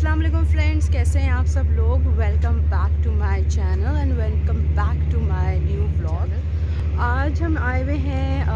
अस्सलाम वालेकुम फ्रेंड्स, कैसे हैं आप सब लोग। Welcome back to my channel and welcome back to my new vlog. आज हम आए हुए हैं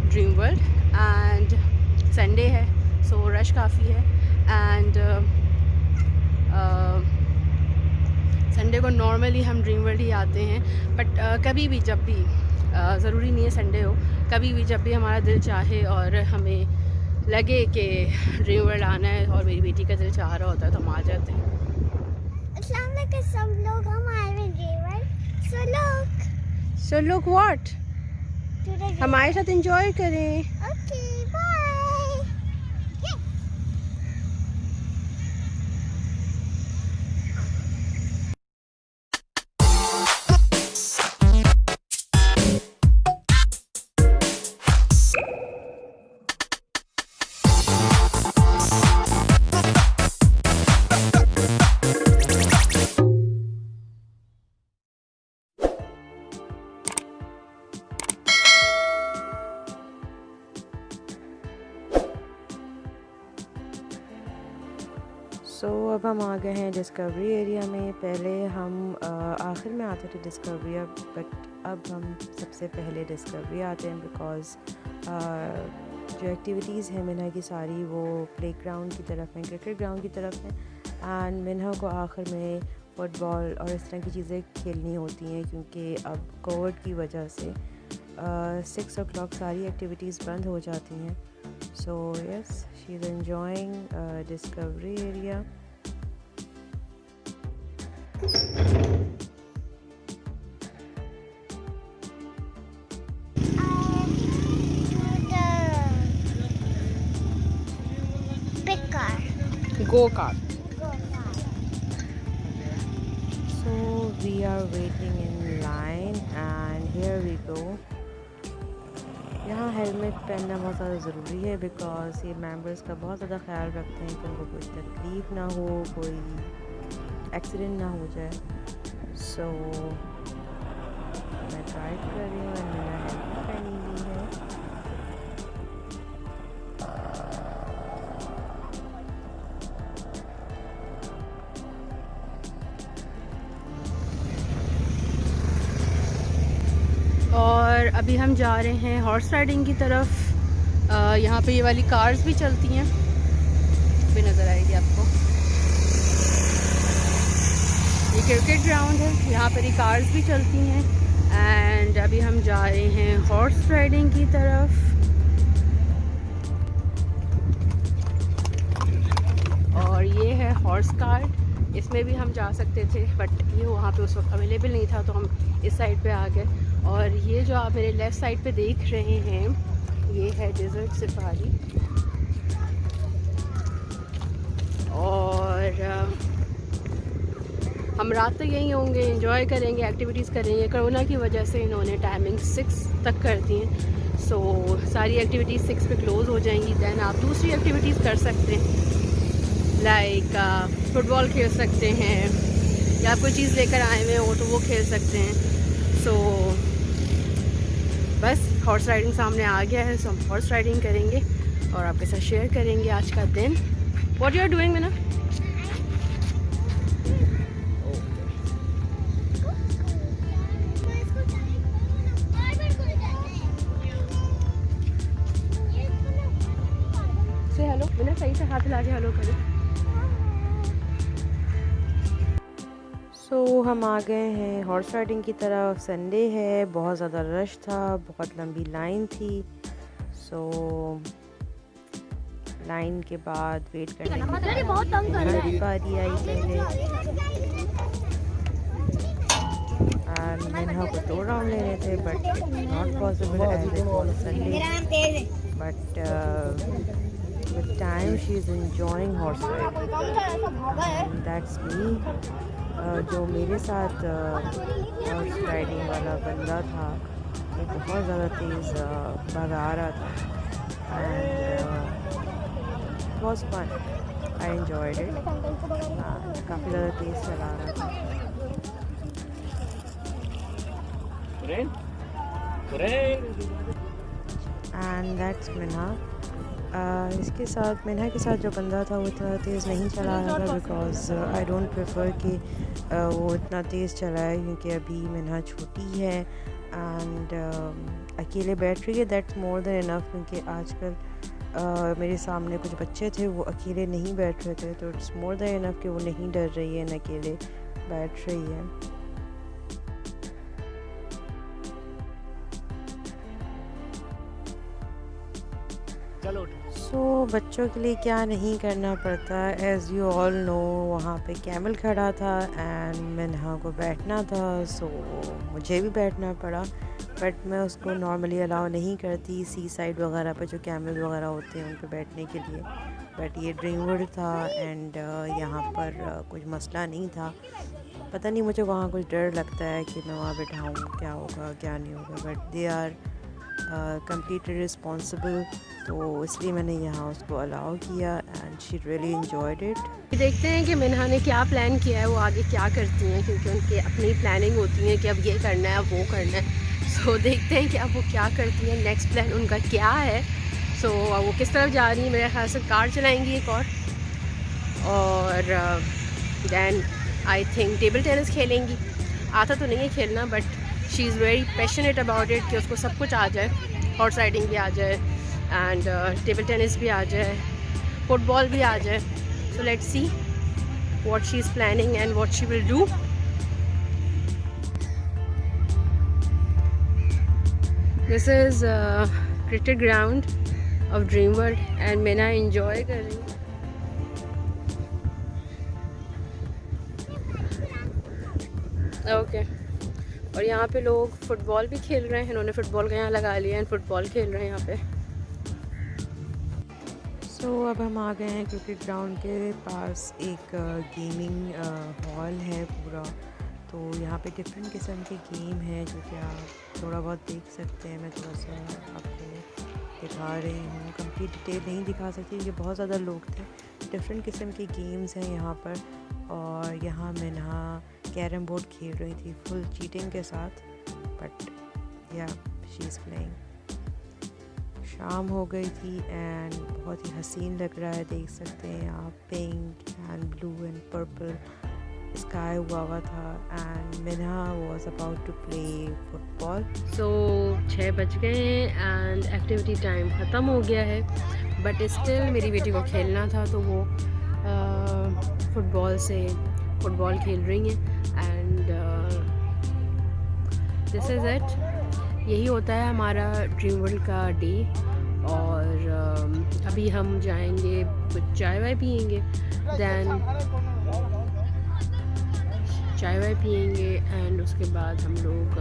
ड्रीम वर्ल्ड एंड संडे है, सो रश काफ़ी है। एंड संडे को नॉर्मली हम ड्रीम वर्ल्ड ही आते हैं, बट कभी भी जब भी ज़रूरी नहीं है संडे हो, कभी भी जब भी हमारा दिल चाहे और हमें लगे कि ड्रीम वर्ल्ड आना है और मेरी बेटी का दिल चाह रहा होता है तो हम आ जाते हैं। अस्सलाम वालेकुम सब लोग, हम आए हैं dream world. So look what, हमारे साथ एंजॉय करें। Okay bye. अब हम आ गए हैं डिस्कवरी एरिया में। पहले हम आखिर में आते थे डिस्कवरी, बट अब हम सबसे पहले डिस्कवरी आते हैं बिकॉज़ जो एक्टिविटीज़ हैं मिन्हा की सारी वो प्ले ग्राउंड की तरफ हैं, क्रिकेट ग्राउंड की तरफ हैं। एंड मिन्हा को आखिर में फ़ुटबॉल और इस तरह की चीज़ें खेलनी होती हैं क्योंकि अब कोविड की वजह से 6 o'clock सारी एक्टिविटीज़ बंद हो जाती हैं। So yes, she is enjoying discovery area. Go kart. So we are waiting in line and here we go. यहाँ हेलमेट पहनना बहुत ज़्यादा ज़रूरी है बिकॉज़ ये मेंबर्स का बहुत ज़्यादा ख्याल रखते हैं कि उनको कोई तकलीफ़ ना हो, कोई एक्सीडेंट ना हो जाए। सो मैं ड्राइव कर रही हूँ और मेरा हेलमेट पहनी हुई है। और अभी हम जा रहे हैं हॉर्स राइडिंग की तरफ। यहाँ पे ये वाली कार्स भी चलती हैं, भी नज़र आएगी आपको। ये क्रिकेट ग्राउंड है, यहाँ पर ये कार्स भी चलती हैं। एंड अभी हम जा रहे हैं हॉर्स राइडिंग की तरफ। और ये है हॉर्स कार्ट, इसमें भी हम जा सकते थे बट ये वहाँ पे उस वक्त अवेलेबल नहीं था तो हम इस साइड पे आ गए। और ये जो आप मेरे लेफ़्ट साइड पे देख रहे हैं ये है डेजर्ट सफारी। और हम रात तक यहीं होंगे, एंजॉय करेंगे, एक्टिविटीज़ करेंगे। कोरोना की वजह से इन्होंने टाइमिंग 6 तक कर दी हैं, सो सारी एक्टिविटीज़ 6 पे क्लोज़ हो जाएंगी। दैन आप दूसरी एक्टिविटीज़ कर सकते हैं, लाइक फुटबॉल खेल सकते हैं या आप कोई चीज़ लेकर आए हुए हो तो वो खेल सकते हैं। सो बस हॉर्स राइडिंग सामने आ गया है, सो हम हॉर्स राइडिंग करेंगे और आपके साथ शेयर करेंगे आज का दिन। What you are doing Meena? से हेलो मीना, सही से हाथ हिला के हेलो करें। हम आ गए हैं हॉर्स राइडिंग की तरफ। संडे है, बहुत ज़्यादा रश था, बहुत लंबी लाइन थी। सो लाइन के बाद वेट करने की बारी आई पहले। मिन्हा को 2 राउंड लेने थे but not possible as it was Sunday, but with time she is enjoying horse riding. That's me. जो मेरे साथ हॉर्स राइडिंग वाला बंदा था वो बहुत ज़्यादा तेज़ भगा रहा था and was fun. I enjoyed it. काफ़ी ज़्यादा तेज़ चला रहा था। And that's Minha. इसके साथ मिन्हा के साथ जो बंदा था वो इतना तेज़ नहीं चला रहा था, बिकॉज़ आई डोंट प्रेफर कि वो इतना तेज़ चलाए, क्योंकि अभी मिन्हा छोटी है एंड अकेले बैठ रही है। दैट्स मोर देन इनफ, क्योंकि आजकल मेरे सामने कुछ बच्चे थे वो अकेले नहीं बैठ रहे थे, तो इट्स मोर देन इनफ कि वो नहीं डर रही है, न अकेले बैठ रही है। सो बच्चों के लिए क्या नहीं करना पड़ता, एज़ यू ऑल नो वहाँ पे कैमल खड़ा था एंड मिन्हा को बैठना था, सो मुझे भी बैठना पड़ा। बट मैं उसको नॉर्मली अलाउ नहीं करती सी साइड वगैरह पर जो कैमल वगैरह होते हैं उन पर बैठने के लिए। बट ये ड्रीम वर्ल्ड था एंड यहाँ पर कुछ मसला नहीं था। पता नहीं मुझे वहाँ कुछ डर लगता है कि मैं वहाँ बैठाऊँ, क्या होगा क्या नहीं होगा, but they are completely responsible, तो इसलिए मैंने यहाँ उसको अलाउ किया and she really enjoyed it. देखते हैं कि मिन्हा ने क्या प्लान किया है, वो आगे क्या करती हैं, क्योंकि उनकी अपनी प्लानिंग होती है कि अब ये करना है अब वो करना है। सो देखते हैं कि अब वो क्या करती हैं, नेक्स्ट प्लान उनका क्या है। सो वो किस तरफ जा रही है, मेरे ख्याल से कार चलाएंगी एक और then I think table tennis खेलेंगी। आता तो नहीं है खेलना, but she is very passionate about it कि उसको सब कुछ आ जाए, हॉर्स राइडिंग भी आ जाए एंड टेबल टेनिस भी आ जाए, फुटबॉल भी आ जाए। So let's see what she is planning and what she will do. This is cricket ground of Dream World and Meena enjoy कर रही है। Okay. और यहाँ पे लोग फुटबॉल भी खेल रहे हैं, इन्होंने फुटबॉल का यहाँ लगा लिया है, फुटबॉल खेल रहे हैं यहाँ पे। सो अब हम आ गए हैं क्रिकेट ग्राउंड के पास। एक गेमिंग हॉल है पूरा, तो यहाँ पे डिफरेंट किस्म के गेम हैं जो कि आप थोड़ा बहुत देख सकते हैं। मैं थोड़ा सा आपको दिखा रही हूँ, कंप्लीट डिटेल नहीं दिखा सकती क्योंकि बहुत ज़्यादा लोग थे। डिफरेंट किस्म के गेम्स हैं यहाँ पर, और यहाँ मिन्हा कैरम बोर्ड खेल रही थी फुल चीटिंग के साथ, बट या शी इज़ प्लेइंग। शाम हो गई थी एंड बहुत ही हसीन लग रहा है, देख सकते हैं आप, pink and blue and purple sky हुआ था and Minha was about to play football. So 6 बज गए हैं एंड एक्टिविटी टाइम ख़त्म हो गया है, बट स्टिल मेरी बेटी को खेलना था तो वो फुटबॉल खेल रही हैं एंड दिस इज़ इट। यही होता है हमारा ड्रीम वर्ल्ड का डे। और अभी हम जाएंगे चाय वाय पियेंगे, दैन चाय वाय पियेंगे एंड उसके बाद हम लोग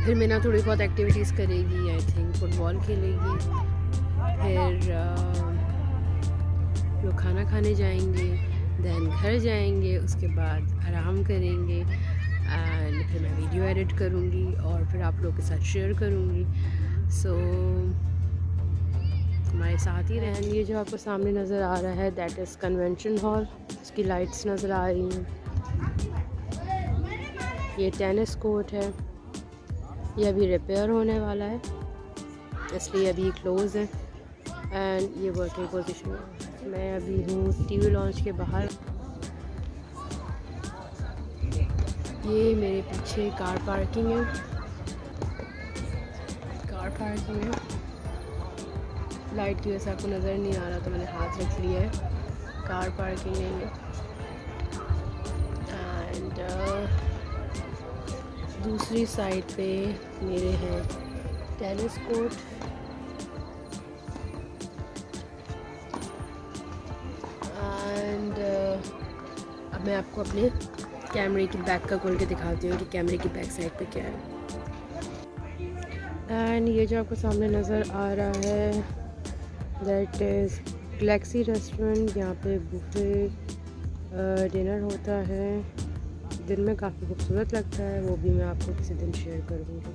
फिर मीना थोड़ी बहुत एक्टिविटीज़ करेगी, आई थिंक फुटबॉल खेलेगी, फिर लोग खाना खाने जाएंगे, दैन घर जाएंगे, उसके बाद आराम करेंगे एंड फिर मैं वीडियो एडिट करूँगी और फिर आप लोगों के साथ शेयर करूँगी। सो हमारे साथ ही रहें। ये जो आपको सामने नज़र आ रहा है दैट इज़ कन्वेंशन हॉल, उसकी लाइट्स नज़र आ रही हैं। ये टेनिस कोर्ट है, ये अभी रिपेयर होने वाला है इसलिए अभी क्लोज़ है एंड ये वर्किंग पोजीशन है। मैं अभी हूँ टीवी लॉन्च के बाहर। ये मेरे पीछे कार पार्किंग है, लाइट की वजह से आपको नज़र नहीं आ रहा तो मैंने हाथ रख लिया है। कार पार्किंग है ये एंड दूसरी साइड पे मेरे हैं टेनिस कोर्ट एंड अब मैं आपको अपने कैमरे की बैक का खोल के दिखाती हूँ कि कैमरे की बैक साइड पे क्या है। एंड ये जो आपको सामने नज़र आ रहा है दैट इज़ गैलेक्सी रेस्टोरेंट। यहाँ पे बुफे डिनर होता है, दिन में काफ़ी खूबसूरत लगता है, वो भी मैं आपको किसी दिन शेयर करूँगी।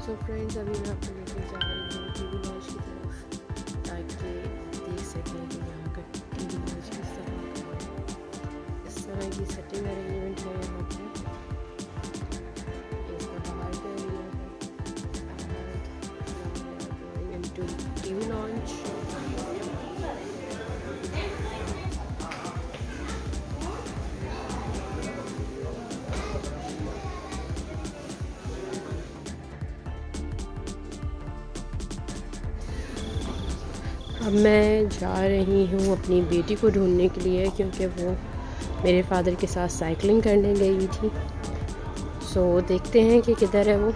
सो फ्रेंड्स अभी मैं आपको लेके जा रही हूँ टीवी लॉन्च की तरफ ताकि देख सकें कि यहाँ का टीवी लॉन्च किस तरह की सेटिंग अरेंजमेंट है यहाँ पर। इसका बाहर का एरिया है अब मैं जा रही हूँ अपनी बेटी को ढूंढने के लिए, क्योंकि वो मेरे फादर के साथ साइकिलिंग करने गई थी। सो देखते हैं कि किधर है वो,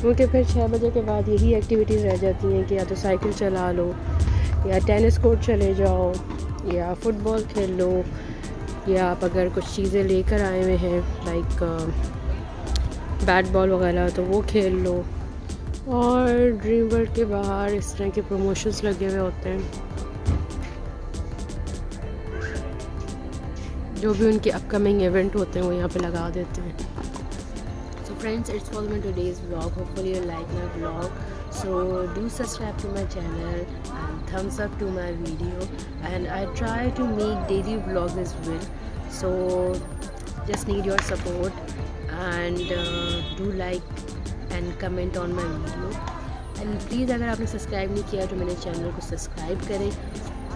क्योंकि फिर 6 बजे के बाद यही एक्टिविटीज़ रह जाती हैं कि या तो साइकिल चला लो, या टेनिस कोर्ट चले जाओ, या फुटबॉल खेल लो, या आप अगर कुछ चीज़ें लेकर आए हुए हैं लाइक बैट बॉल वगैरह तो वो खेल लो। और ड्रीम वर्ल्ड के बाहर इस तरह के प्रमोशंस लगे हुए होते हैं, जो भी उनके अपकमिंग इवेंट होते हैं वो यहाँ पे लगा देते हैं। So friends, it's all my today's vlog. Hopefully you like my vlog. So do subscribe to my channel and thumbs up to my video. And I try to make daily vlogs as well. So just need your support and do like and comment on my video. And please अगर आपने subscribe नहीं किया तो मेरे channel को subscribe करें,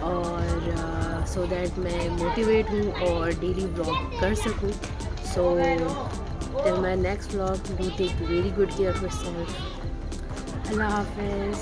और so that मैं मोटिवेट हूँ और डेली व्लॉग कर सकूँ। So till my next vlog, do take very good care of yourself. अल्लाह हाफिज़।